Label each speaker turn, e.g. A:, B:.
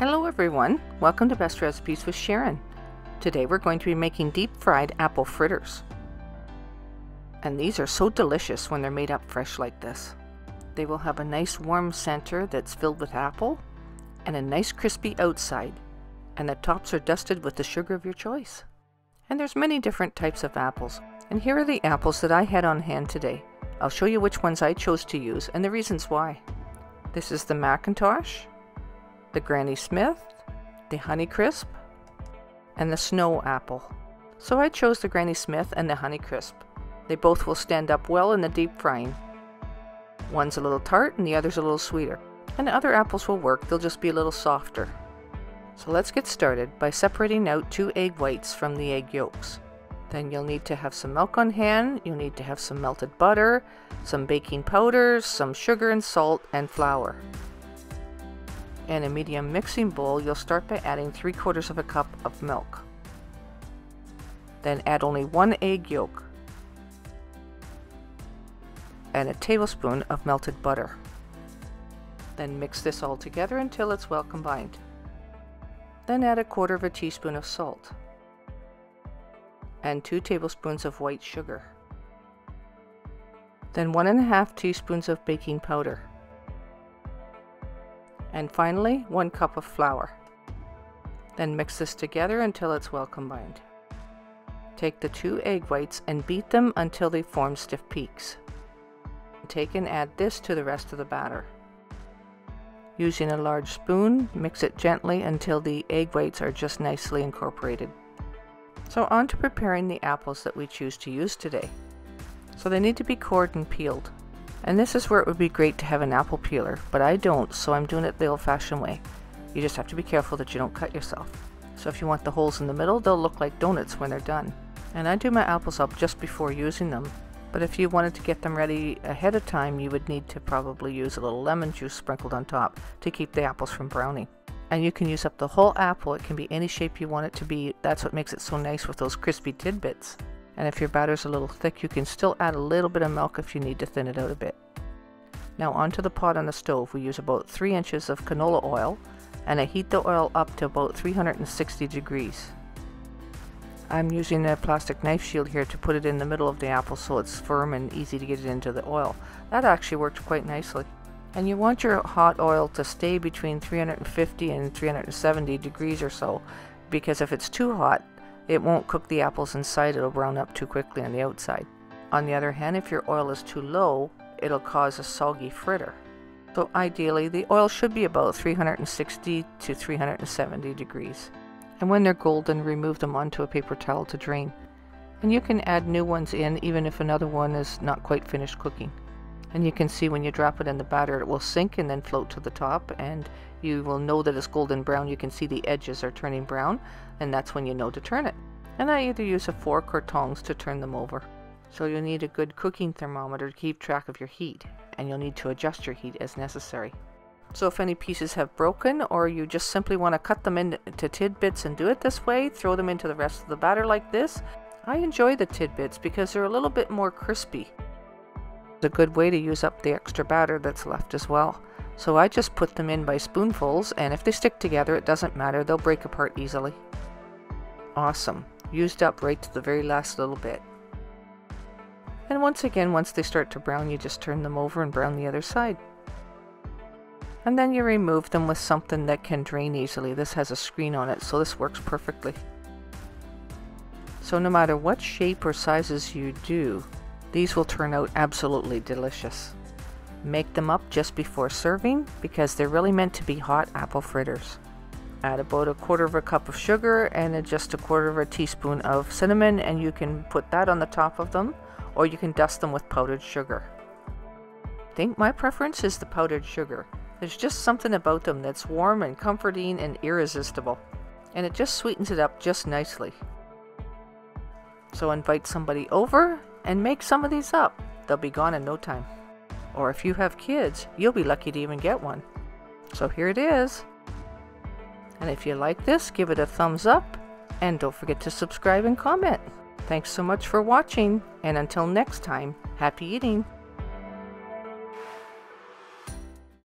A: Hello everyone, welcome to Best Recipes with Sharon. Today we're going to be making deep fried apple fritters. And these are so delicious when they're made up fresh like this. They will have a nice warm center that's filled with apple and a nice crispy outside, and the tops are dusted with the sugar of your choice. And there's many different types of apples, and here are the apples that I had on hand today. I'll show you which ones I chose to use and the reasons why. This is the Macintosh, the Granny Smith, the Honeycrisp, and the Snow Apple. So I chose the Granny Smith and the Honeycrisp. They both will stand up well in the deep frying. One's a little tart and the other's a little sweeter. And the other apples will work, they'll just be a little softer. So let's get started by separating out 2 egg whites from the egg yolks. Then you'll need to have some milk on hand, you'll need to have some melted butter, some baking powders, some sugar and salt, and flour. In a medium mixing bowl, you'll start by adding 3/4 of a cup of milk. Then add only 1 egg yolk and a tablespoon of melted butter. Then mix this all together until it's well combined. Then add 1/4 teaspoon of salt and 2 tablespoons of white sugar. Then 1½ teaspoons of baking powder. And finally, 1 cup of flour. Then mix this together until it's well combined. Take the 2 egg whites and beat them until they form stiff peaks. Take and add this to the rest of the batter. Using a large spoon, mix it gently until the egg whites are just nicely incorporated. So on to preparing the apples that we choose to use today. So they need to be cored and peeled. And this is where it would be great to have an apple peeler, but I don't, so I'm doing it the old-fashioned way. You just have to be careful that you don't cut yourself. So if you want the holes in the middle, they'll look like donuts when they're done. And I do my apples up just before using them, but if you wanted to get them ready ahead of time, you would need to probably use a little lemon juice sprinkled on top to keep the apples from browning. And you can use up the whole apple, it can be any shape you want it to be. That's what makes it so nice with those crispy tidbits. And if your batter's a little thick, you can still add a little bit of milk if you need to thin it out a bit. Now onto the pot on the stove, we use about 3 inches of canola oil, and I heat the oil up to about 360 degrees. I'm using a plastic knife shield here to put it in the middle of the apple so it's firm and easy to get it into the oil. That actually worked quite nicely. And you want your hot oil to stay between 350 and 370 degrees or so, because if it's too hot, it won't cook the apples inside, it'll brown up too quickly on the outside. On the other hand, if your oil is too low, it'll cause a soggy fritter. So ideally, the oil should be about 360 to 370 degrees. And when they're golden, remove them onto a paper towel to drain. And you can add new ones in even if another one is not quite finished cooking. And you can see when you drop it in the batter, it will sink and then float to the top, and you will know that it's golden brown. You can see the edges are turning brown, and that's when you know to turn it. And I either use a fork or tongs to turn them over. So you'll need a good cooking thermometer to keep track of your heat, and you'll need to adjust your heat as necessary. So if any pieces have broken, or you just simply want to cut them into tidbits and do it this way, throw them into the rest of the batter like this. I enjoy the tidbits because they're a little bit more crispy. It's a good way to use up the extra batter that's left as well. So I just put them in by spoonfuls, and if they stick together, it doesn't matter, they'll break apart easily. Awesome. Used up right to the very last little bit. And once again, once they start to brown, you just turn them over and brown the other side. And then you remove them with something that can drain easily. This has a screen on it, so this works perfectly. So no matter what shape or sizes you do, these will turn out absolutely delicious. Make them up just before serving because they're really meant to be hot apple fritters. Add about 1/4 cup of sugar and just 1/4 teaspoon of cinnamon, and you can put that on the top of them, or you can dust them with powdered sugar. I think my preference is the powdered sugar. There's just something about them that's warm and comforting and irresistible, and it just sweetens it up just nicely. So invite somebody over and make some of these up. They'll be gone in no time. Or if you have kids, you'll be lucky to even get one. So here it is. And if you like this, give it a thumbs up, and don't forget to subscribe and comment. Thanks so much for watching, and until next time, happy eating!